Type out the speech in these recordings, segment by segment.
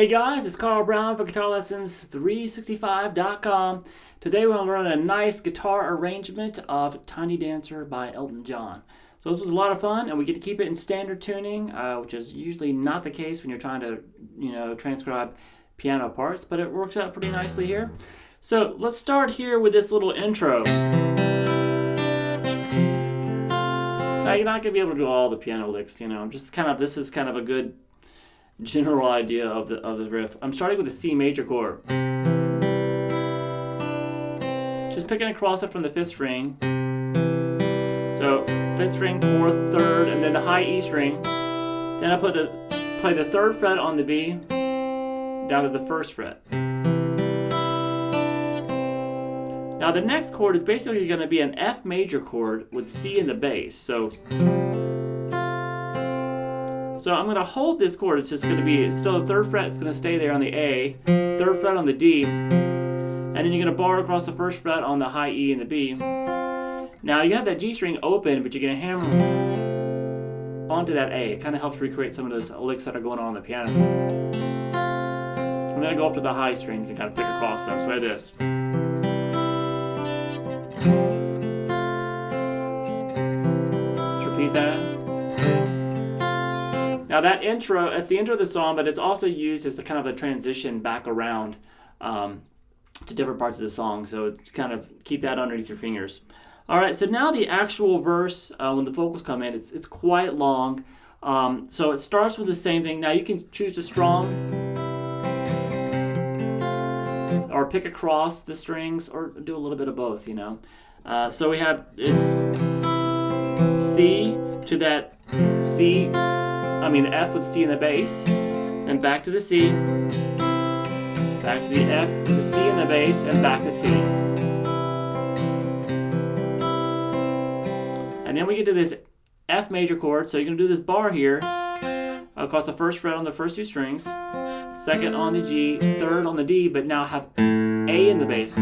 Hey guys, it's Carl Brown for GuitarLessons365.com. Today we're going to learn a nice guitar arrangement of Tiny Dancer by Elton John. So this was a lot of fun, and we get to keep it in standard tuning, which is usually not the case when you're trying to, transcribe piano parts, but it works out pretty nicely here. So let's start here with this little intro. Now you're not going to be able to do all the piano licks, this is kind of a good general idea of the riff. I'm starting with a C major chord. Just picking across it from the 5th string. So 5th string, 4th, 3rd, and then the high E string. Then I play the 3rd fret on the B down to the 1st fret. Now the next chord is basically going to be an F major chord with C in the bass. So I'm going to hold this chord. It's just going to be still the 3rd fret. It's going to stay there on the A, 3rd fret on the D, and then you're going to bar across the 1st fret on the high E and the B. Now you have that G string open, but you're going to hammer onto that A. It kind of helps recreate some of those licks that are going on the piano. And then I go up to the high strings and kind of pick across them. So I have this. Let's repeat that. Now that intro, it's the intro of the song, but it's also used as a kind of a transition back around to different parts of the song. So it's kind of keep that underneath your fingers. All right, so now the actual verse, when the vocals come in, it's quite long. So it starts with the same thing. Now you can choose to strum or pick across the strings or do a little bit of both, So we have it's C to that C. The F with C in the bass, and back to the C, back to the F, the C in the bass, and back to C. And then we get to this F major chord, so you're going to do this bar here, across the 1st fret on the first 2 strings, 2nd on the G, 3rd on the D, but now have A in the bass.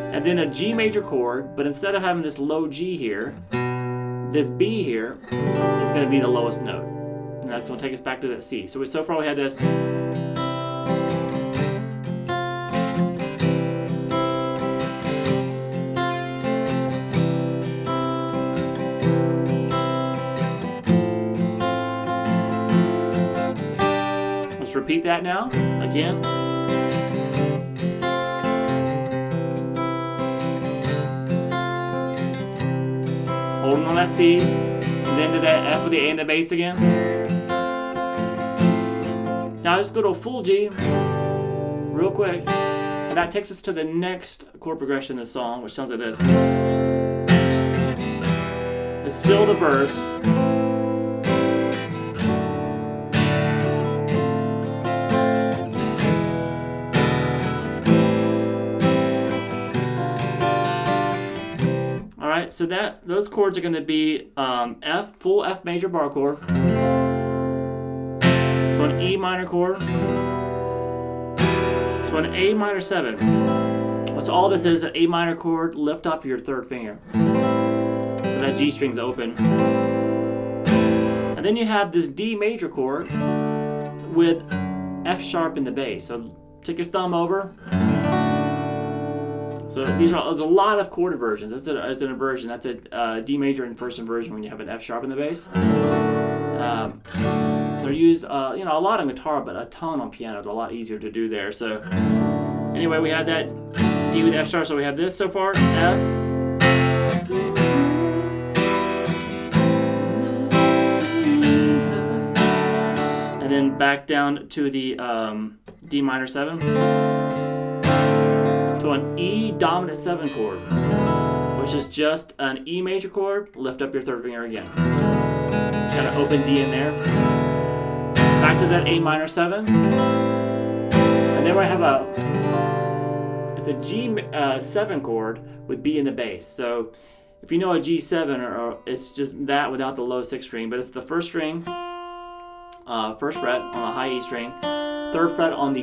And then a G major chord, but instead of having this low G here, this B here is going to be the lowest note. And that's going to take us back to that C. So far we have this. Let's repeat that now, again. Holding on that C, and then to that F with the A in the bass again. Now just go to a full G, real quick, and that takes us to the next chord progression in the song, which sounds like this. It's still the verse. So those chords are going to be full F major bar chord, to an E minor chord, to an A minor 7. So all this is an A minor chord, lift up your 3rd finger. So that G string's open. And then you have this D major chord with F sharp in the bass. So take your thumb over. So there's a lot of chord inversions. That's an inversion. That's a D major in 1st inversion when you have an F sharp in the bass. They're used, a lot on guitar, but a ton on piano. It's a lot easier to do there. So anyway, we have that D with F sharp. So we have this so far, F, and then back down to the D minor 7. To an E dominant 7 chord, which is just an E major chord, lift up your 3rd finger again. Got an open D in there. Back to that A minor 7. And then we have it's a G 7 chord with B in the bass. So if you know a G7, or it's just that without the low 6th string, but it's the 1st string, 1st fret on the high E string, 3rd fret on the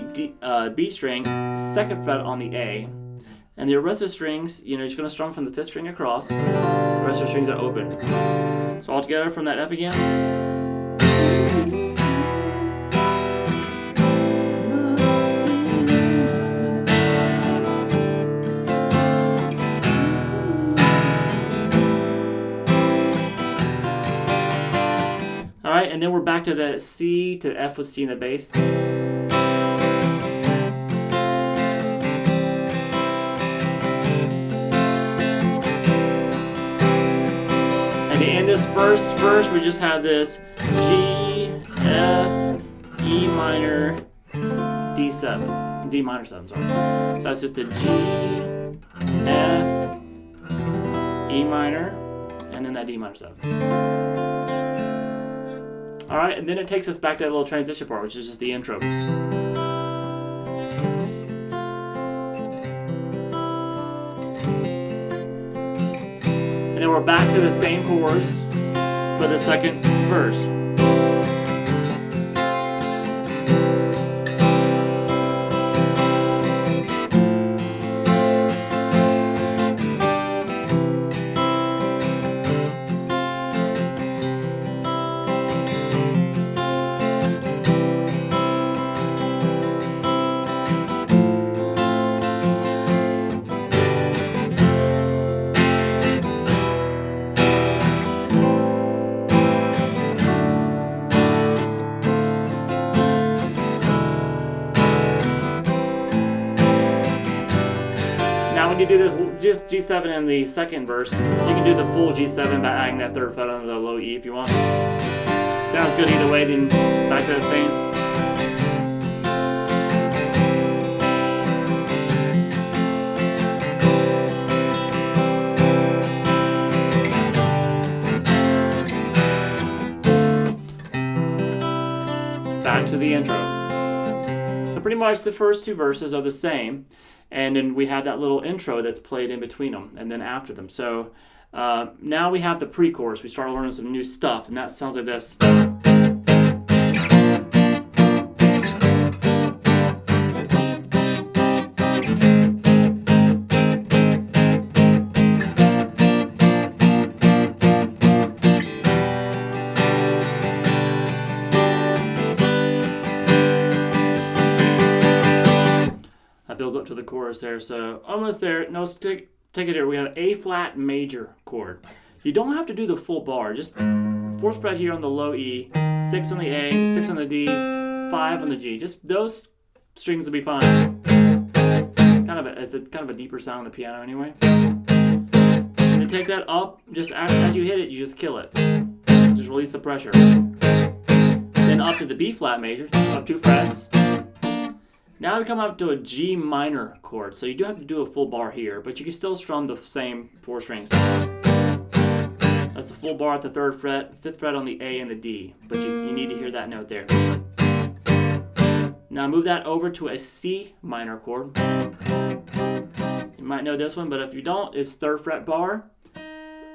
B string, 2nd fret on the A, and the rest of the strings, you're just going to strum from the 5th string across. The rest of the strings are open. So all together from that F again. then we're back to the C to F with C in the bass. And to end this first verse, we just have this G, F, E minor, D7, D minor 7, sorry. So that's just a G, F, E minor, and then that D minor 7. All right, and then it takes us back to that little transition part, which is just the intro. And then we're back to the same chords for the second verse. When you do this, just G7 in the second verse, you can do the full G7 by adding that third fret on the low E if you want. Sounds good either way, then back to the same. Back to the intro. So pretty much the first two verses are the same. And then we have that little intro that's played in between them and then after them. So now we have the pre-chorus. We start learning some new stuff, and that sounds like this. Builds up to the chorus there, so almost there. No, take it here. We got an A flat major chord. You don't have to do the full bar. Just 4th fret here on the low E, 6 on the A, 6 on the D, 5 on the G. Just those strings will be fine. It's kind of a deeper sound on the piano anyway. And then take that up. Just as you hit it, you just kill it. Just release the pressure. Then up to the B flat major, up 2 frets. Now we come up to a G minor chord, so you do have to do a full bar here, but you can still strum the same 4 strings. That's a full bar at the 3rd fret, 5th fret on the A and the D, but you need to hear that note there. Now move that over to a C minor chord. You might know this one, but if you don't, it's 3rd fret bar,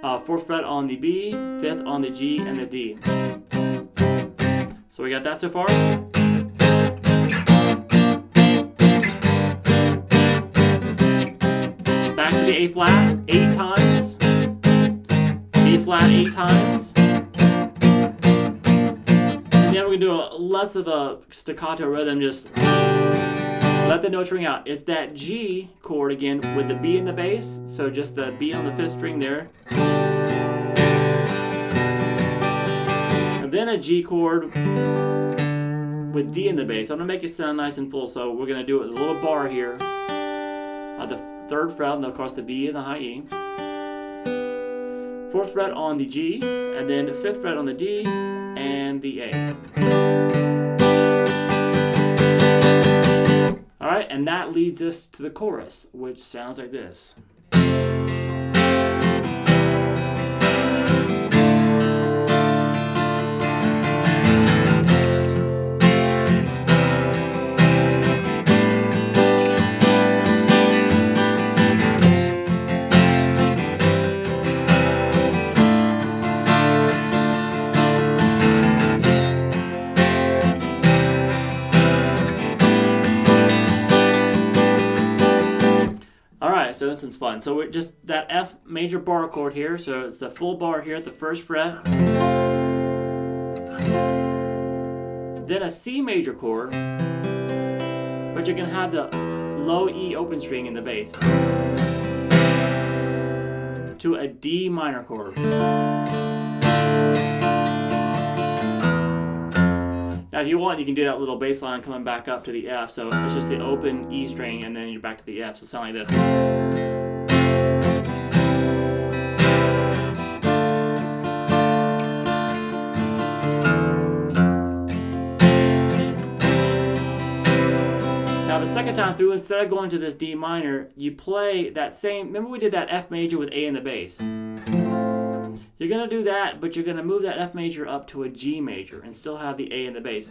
4th fret on the B, 5th on the G and the D. So we got that so far. Back to the A flat 8 times, B flat 8 times, and then we're going to do less of a staccato rhythm, just let the notes ring out. It's that G chord again with the B in the bass, so just the B on the 5th string there, and then a G chord with D in the bass. I'm going to make it sound nice and full, so we're going to do it with a little bar here at the 3rd fret, and of course the B and the high E. 4th fret on the G, and then 5th fret on the D and the A. Alright, and that leads us to the chorus, which sounds like this. So this one's fun. So we're just that F major bar chord here. So it's the full bar here at the 1st fret. Then a C major chord, but you can have the low E open string in the bass. To a D minor chord. Now, if you want, you can do that little bass line coming back up to the F. So it's just the open E string, and then you're back to the F. So it sounds like this. Now, the second time through, instead of going to this D minor, you play that same. Remember, we did that F major with A in the bass. You're going to do that, but you're going to move that F major up to a G major and still have the A in the bass.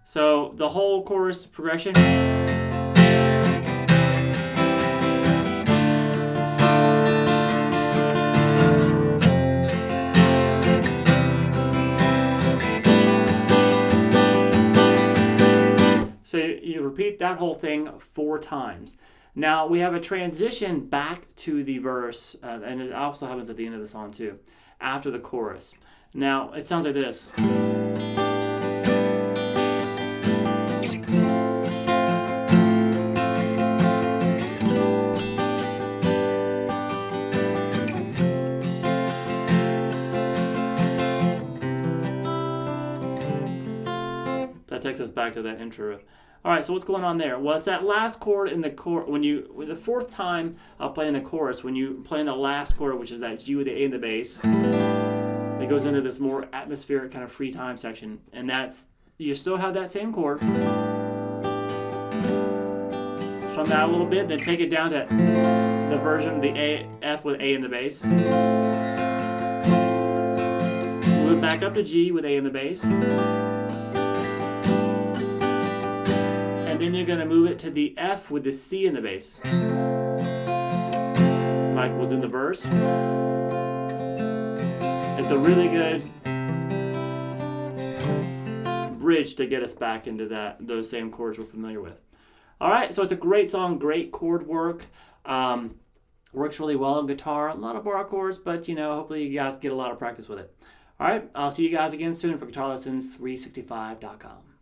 So the whole chorus progression. So you repeat that whole thing 4 times. Now we have a transition back to the verse, and it also happens at the end of the song too, after the chorus. Now it sounds like this. That takes us back to that intro riff. All right, so what's going on there? Well, it's that last chord in the chord. When the 4th time I'll play in the chorus, when you play in the last chord, which is that G with the A in the bass, it goes into this more atmospheric kind of free time section, and you still have that same chord. Strum that a little bit, then take it down to the version, the F with A in the bass. Move back up to G with A in the bass. And then you're going to move it to the F with the C in the bass, like was in the verse. It's a really good bridge to get us back into those same chords we're familiar with. All right, so it's a great song, great chord work. Works really well on guitar. A lot of bar chords, but hopefully you guys get a lot of practice with it. All right, I'll see you guys again soon for GuitarLessons365.com.